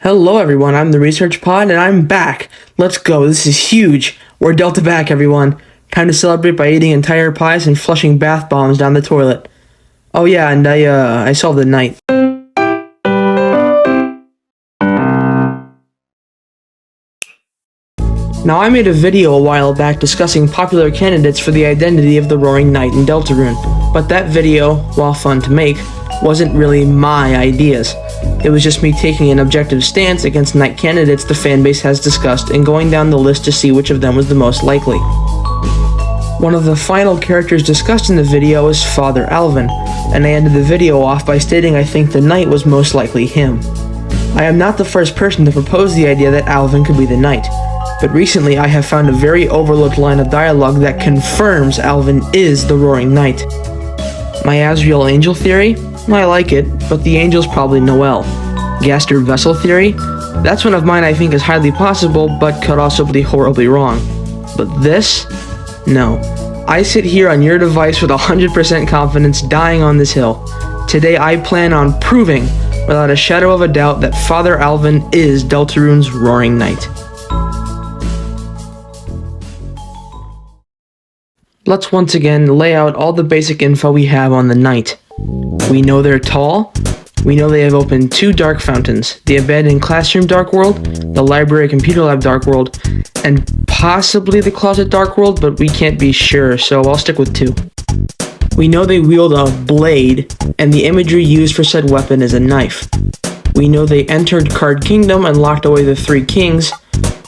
Hello everyone, I'm the Research Pod and I'm back. Let's go, this is huge. We're Delta back everyone. Time to celebrate by eating entire pies and flushing bath bombs down the toilet. Oh yeah, and I solved the night. Now I made a video a while back discussing popular candidates for the identity of the Roaring Knight in Deltarune, but that video, while fun to make, wasn't really my ideas. It was just me taking an objective stance against knight candidates the fanbase has discussed and going down the list to see which of them was the most likely. One of the final characters discussed in the video is Father Alvin, and I ended the video off by stating I think the knight was most likely him. I am not the first person to propose the idea that Alvin could be the knight, but recently I have found a very overlooked line of dialogue that confirms Alvin is the Roaring Knight. My Azrael Angel theory? I like it, but the angel's probably Noel. Gaster Vessel theory? That's one of mine I think is highly possible, but could also be horribly wrong. But this? No. I sit here on your device with 100% confidence dying on this hill. Today I plan on proving, without a shadow of a doubt, that Father Alvin is Deltarune's Roaring Knight. Let's once again lay out all the basic info we have on the knight. We know they're tall. We know they have opened 2 dark fountains, the abandoned classroom dark world, the library computer lab dark world, and possibly the closet dark world, but we can't be sure, so I'll stick with 2. We know they wield a blade, and the imagery used for said weapon is a knife. We know they entered Card Kingdom and locked away the 3 kings,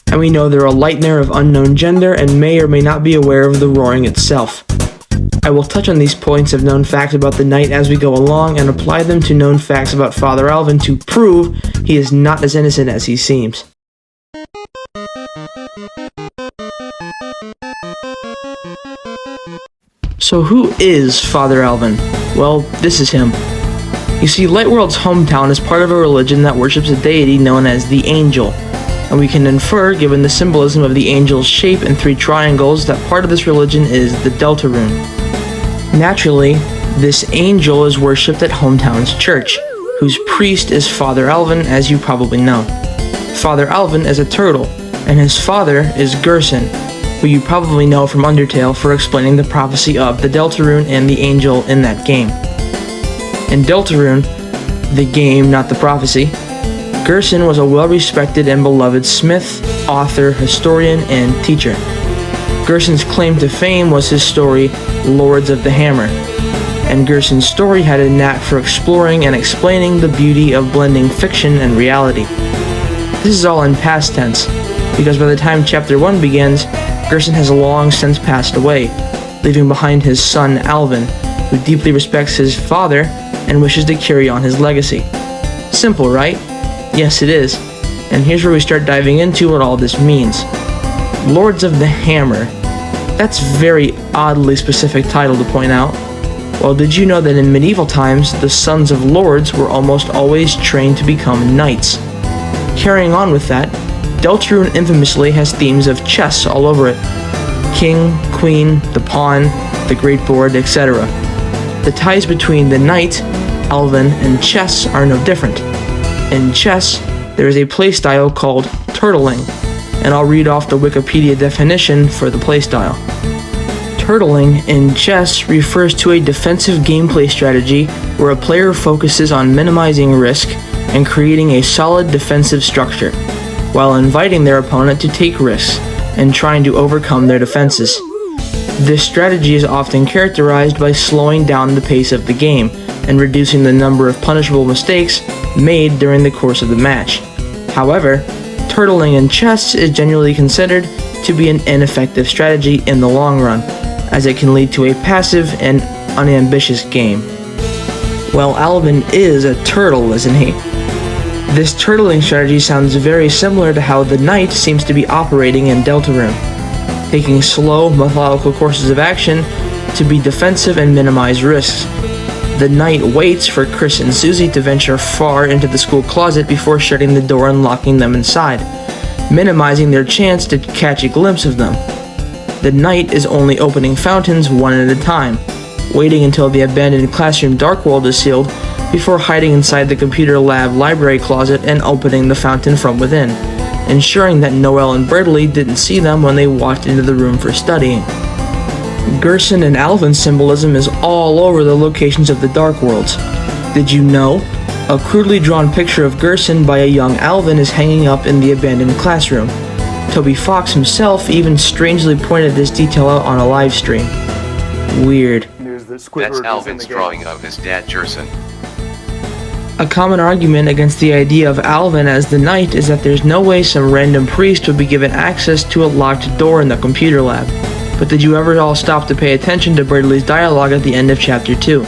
and we know they're a Lightner of unknown gender and may or may not be aware of the roaring itself. I will touch on these points of known facts about the knight as we go along and apply them to known facts about Father Alvin to prove he is not as innocent as he seems. So who is Father Alvin? Well, this is him. You see, Lightworld's hometown is part of a religion that worships a deity known as the Angel, and we can infer, given the symbolism of the angel's shape and 3 triangles, that part of this religion is the Deltarune. Naturally, this angel is worshipped at hometown's church, whose priest is Father Alvin, as you probably know. Father Alvin is a turtle, and his father is Gerson, who you probably know from Undertale for explaining the prophecy of the Deltarune and the angel in that game. In Deltarune, the game, not the prophecy, Gerson was a well-respected and beloved smith, author, historian, and teacher. Gerson's claim to fame was his story, Lords of the Hammer, and Gerson's story had a knack for exploring and explaining the beauty of blending fiction and reality. This is all in past tense, because by the time Chapter 1 begins, Gerson has long since passed away, leaving behind his son Alvin, who deeply respects his father and wishes to carry on his legacy. Simple, right? Yes, it is, and here's where we start diving into what all this means. Lords of the Hammer. That's a very oddly specific title to point out. Well, did you know that in medieval times, the sons of lords were almost always trained to become knights? Carrying on with that, Deltarune infamously has themes of chess all over it. King, queen, the pawn, the great board, etc. The ties between the knight, Alvin, and chess are no different. In chess, there is a playstyle called turtling, and I'll read off the Wikipedia definition for the playstyle. Turtling in chess refers to a defensive gameplay strategy where a player focuses on minimizing risk and creating a solid defensive structure, while inviting their opponent to take risks and trying to overcome their defenses. This strategy is often characterized by slowing down the pace of the game and reducing the number of punishable mistakes made during the course of the match. However, turtling in chess is generally considered to be an ineffective strategy in the long run, as it can lead to a passive and unambitious game. Well, Alvin is a turtle, isn't he? This turtling strategy sounds very similar to how the knight seems to be operating in Deltarune, taking slow, methodical courses of action to be defensive and minimize risks. The knight waits for Chris and Susie to venture far into the school closet before shutting the door and locking them inside, minimizing their chance to catch a glimpse of them. The knight is only opening fountains one at a time, waiting until the abandoned classroom dark world is sealed before hiding inside the computer lab library closet and opening the fountain from within, ensuring that Noel and Bradley didn't see them when they walked into the room for studying. Gerson and Alvin symbolism is all over the locations of the Dark Worlds. Did you know? A crudely drawn picture of Gerson by a young Alvin is hanging up in the abandoned classroom. Toby Fox himself even strangely pointed this detail out on a live stream. Weird. That's Alvin's drawing of his dad Gerson. A common argument against the idea of Alvin as the Knight is that there's no way some random priest would be given access to a locked door in the computer lab. But did you ever all stop to pay attention to Bradley's dialogue at the end of Chapter 2?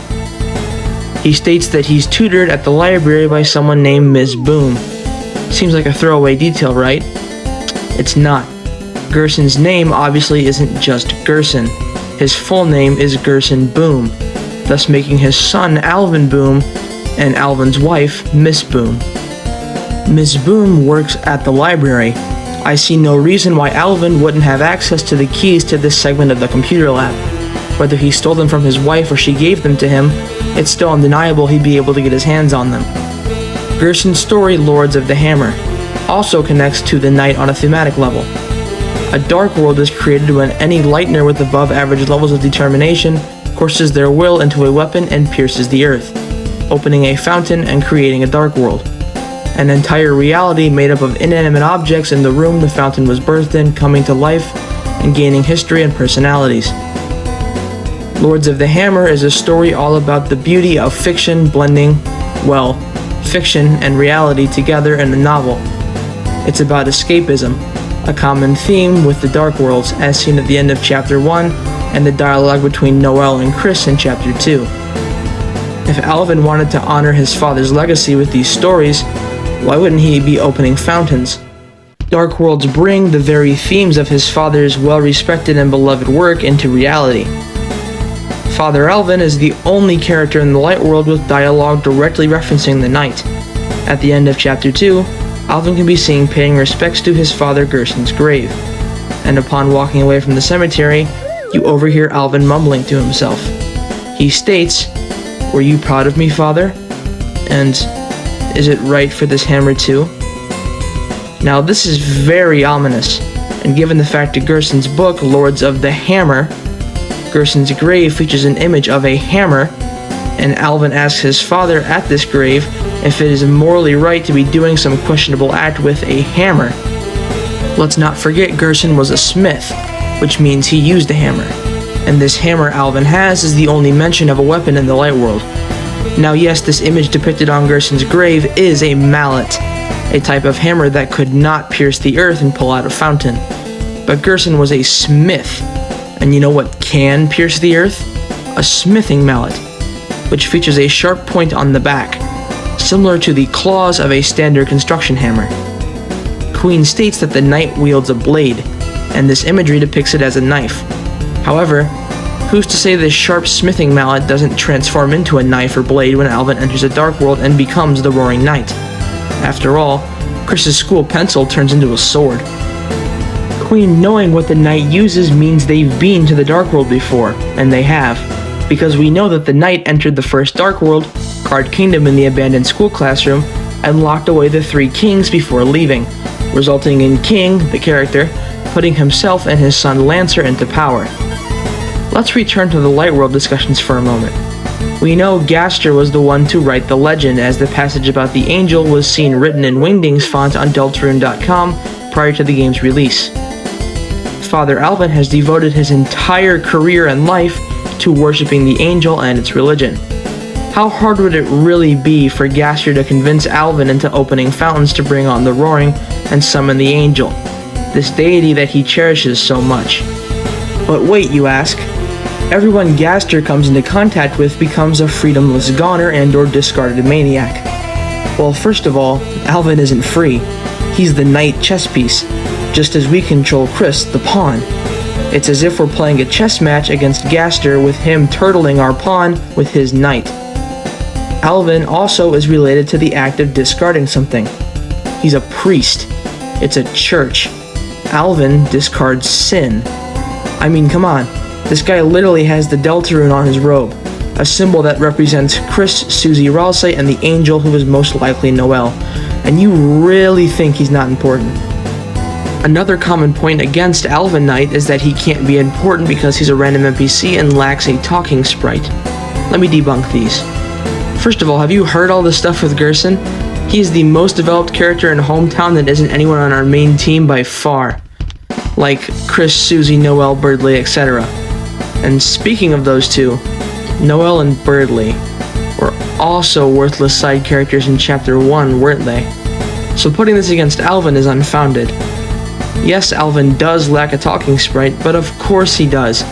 He states that he's tutored at the library by someone named Ms. Boom. Seems like a throwaway detail, right? It's not. Gerson's name obviously isn't just Gerson. His full name is Gerson Boom, thus making his son Alvin Boom and Alvin's wife Miss Boom. Ms. Boom works at the library. I see no reason why Alvin wouldn't have access to the keys to this segment of the computer lab. Whether he stole them from his wife or she gave them to him, it's still undeniable he'd be able to get his hands on them. Gerson's story, Lords of the Hammer, also connects to the Knight on a thematic level. A dark world is created when any Lightner with above average levels of determination courses their will into a weapon and pierces the earth, opening a fountain and creating a dark world. An entire reality made up of inanimate objects in the room the fountain was birthed in coming to life and gaining history and personalities. Lords of the Hammer is a story all about the beauty of fiction blending, well, fiction and reality together in a novel. It's about escapism, a common theme with the Dark Worlds as seen at the end of Chapter 1 and the dialogue between Noel and Chris in Chapter 2. If Alvin wanted to honor his father's legacy with these stories, why wouldn't he be opening fountains? Dark Worlds bring the very themes of his father's well-respected and beloved work into reality. Father Alvin is the only character in the Light World with dialogue directly referencing the Knight. At the end of Chapter 2, Alvin can be seen paying respects to his father Gerson's grave, and upon walking away from the cemetery, you overhear Alvin mumbling to himself. He states, "Were you proud of me, Father? And is it right for this hammer too?" Now this is very ominous, and given the fact that Gerson's book, Lords of the Hammer, Gerson's grave features an image of a hammer, and Alvin asks his father at this grave if it is morally right to be doing some questionable act with a hammer. Let's not forget Gerson was a smith, which means he used a hammer, and this hammer Alvin has is the only mention of a weapon in the Light World. Now yes, this image depicted on Gerson's grave is a mallet, a type of hammer that could not pierce the earth and pull out a fountain. But Gerson was a smith, and you know what can pierce the earth? A smithing mallet, which features a sharp point on the back, similar to the claws of a standard construction hammer. Queen states that the Knight wields a blade, and this imagery depicts it as a knife. However, who's to say this sharp smithing mallet doesn't transform into a knife or blade when Alvin enters a dark world and becomes the Roaring Knight? After all, Chris's school pencil turns into a sword. Queen knowing what the Knight uses means they've been to the Dark World before, and they have, because we know that the Knight entered the first Dark World, Card Kingdom in the abandoned school classroom, and locked away the three kings before leaving, resulting in King, the character, putting himself and his son Lancer into power. Let's return to the Light World discussions for a moment. We know Gaster was the one to write the legend, as the passage about the angel was seen written in Wingding's font on Deltarune.com prior to the game's release. Father Alvin has devoted his entire career and life to worshipping the angel and its religion. How hard would it really be for Gaster to convince Alvin into opening fountains to bring on the Roaring and summon the angel, this deity that he cherishes so much? But wait, you ask. Everyone Gaster comes into contact with becomes a freedomless goner and or discarded maniac. Well, first of all, Alvin isn't free. He's the knight chess piece, just as we control Chris, the pawn. It's as if we're playing a chess match against Gaster with him turtling our pawn with his knight. Alvin also is related to the act of discarding something. He's a priest. It's a church. Alvin discards sin. I mean, come on. This guy literally has the Deltarune on his robe. a symbol that represents Chris, Susie, Ralsei, and the angel who is most likely Noel. And you really think he's not important. Another common point against Alvin Knight is that he can't be important because he's a random NPC and lacks a talking sprite. Let me debunk these. First of all, have you heard all this stuff with Gerson? He is the most developed character in Hometown that isn't anyone on our main team by far. Like Chris, Susie, Noel, Birdley, etc. And speaking of those two, Noel and Birdley were also worthless side characters in Chapter 1, weren't they? So putting this against Alvin is unfounded. Yes, Alvin does lack a talking sprite, but of course he does.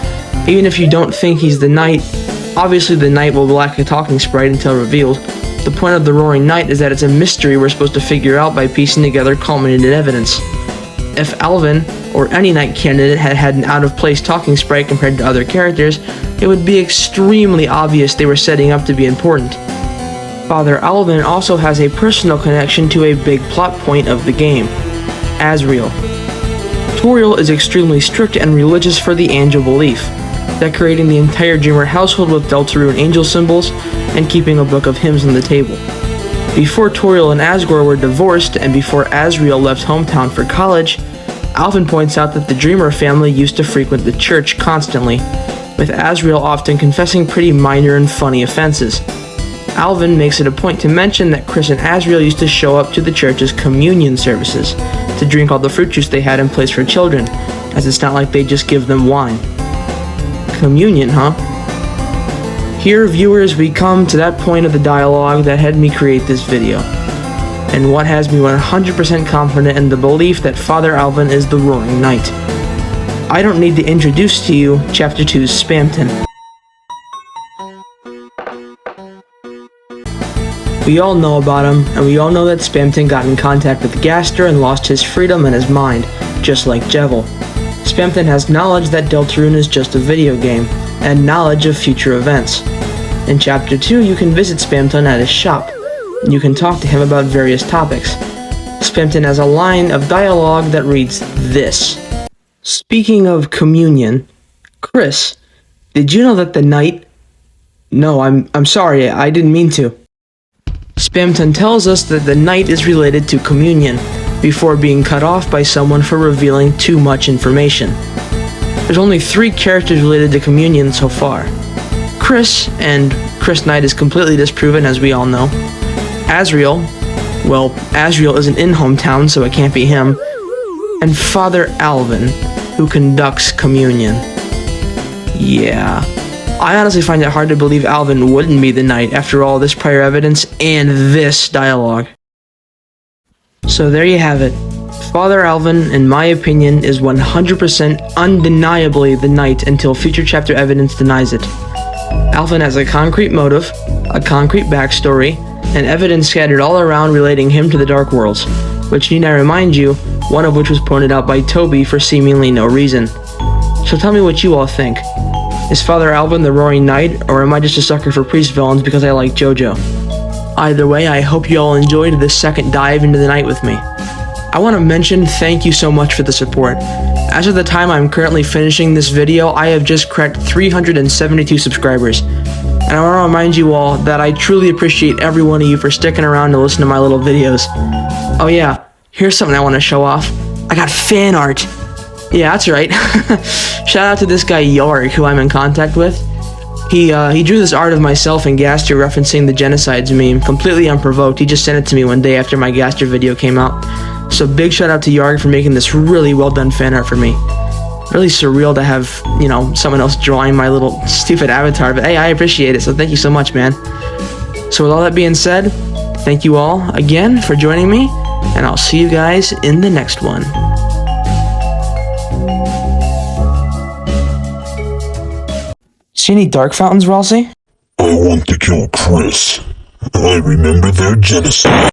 Even if you don't think he's the knight, obviously the knight will lack a talking sprite until revealed. The point of the Roaring Knight is that it's a mystery we're supposed to figure out by piecing together culminated evidence. If Alvin, or any knight candidate, had had an out-of-place talking sprite compared to other characters, it would be extremely obvious they were setting up to be important. Father Alvin also has a personal connection to a big plot point of the game, Asriel. Toriel is extremely strict and religious for the angel belief, decorating the entire Dreamer household with Deltarune angel symbols and keeping a book of hymns on the table. Before Toriel and Asgore were divorced and before Asriel left Hometown for college, Alvin points out that the Dreamer family used to frequent the church constantly, with Asriel often confessing pretty minor and funny offenses. Alvin makes it a point to mention that Chris and Asriel used to show up to the church's communion services to drink all the fruit juice they had in place for children, as it's not like they just give them wine. Communion, huh? Here, viewers, we come to that point of the dialogue that had me create this video, and what has me 100% confident in the belief that Father Alvin is the Roaring Knight. I don't need to introduce to you Chapter 2's Spamton. We all know about him, and we all know that Spamton got in contact with Gaster and lost his freedom and his mind, just like Jevil. Spamton has knowledge that Deltarune is just a video game, and knowledge of future events. In Chapter 2, you can visit Spamton at his shop. You can talk to him about various topics. Spamton has a line of dialogue that reads this. Speaking of communion, Chris, did you know that the knight... No, I'm sorry, I didn't mean to. Spamton tells us that the knight is related to communion, before being cut off by someone for revealing too much information. There's only 3 characters related to communion so far. Chris, and Chris Knight is completely disproven as we all know. Asriel, well, Asriel isn't in Hometown, so it can't be him. And Father Alvin, who conducts communion. Yeah. I honestly find it hard to believe Alvin wouldn't be the knight after all this prior evidence and this dialogue. So there you have it. Father Alvin, in my opinion, is 100% undeniably the knight until future chapter evidence denies it. Alvin has a concrete motive, a concrete backstory, and evidence scattered all around relating him to the Dark Worlds, which need I remind you, one of which was pointed out by Toby for seemingly no reason. So tell me what you all think. Is Father Alvin the Roaring Knight, or am I just a sucker for priest villains because I like JoJo? Either way, I hope you all enjoyed this second dive into the night with me. I want to mention thank you so much for the support. As of the time I'm currently finishing this video, I have just cracked 372 subscribers. And I want to remind you all that I truly appreciate every one of you for sticking around to listen to my little videos. Oh yeah, here's something I want to show off. I got fan art. Yeah, that's right. Shout out to this guy Yarg, who I'm in contact with. He drew this art of myself and Gaster referencing the Genocides meme, completely unprovoked. He just sent it to me one day after my Gaster video came out. So big shout out to Yarg for making this really well done fan art for me. Really surreal to have, you know, someone else drawing my little stupid avatar, but hey, I appreciate it, so thank you so much, man. So with all that being said, thank you all again for joining me, and I'll see you guys in the next one. See any dark fountains, Ralsei? I want to kill Chris. I remember their genocide.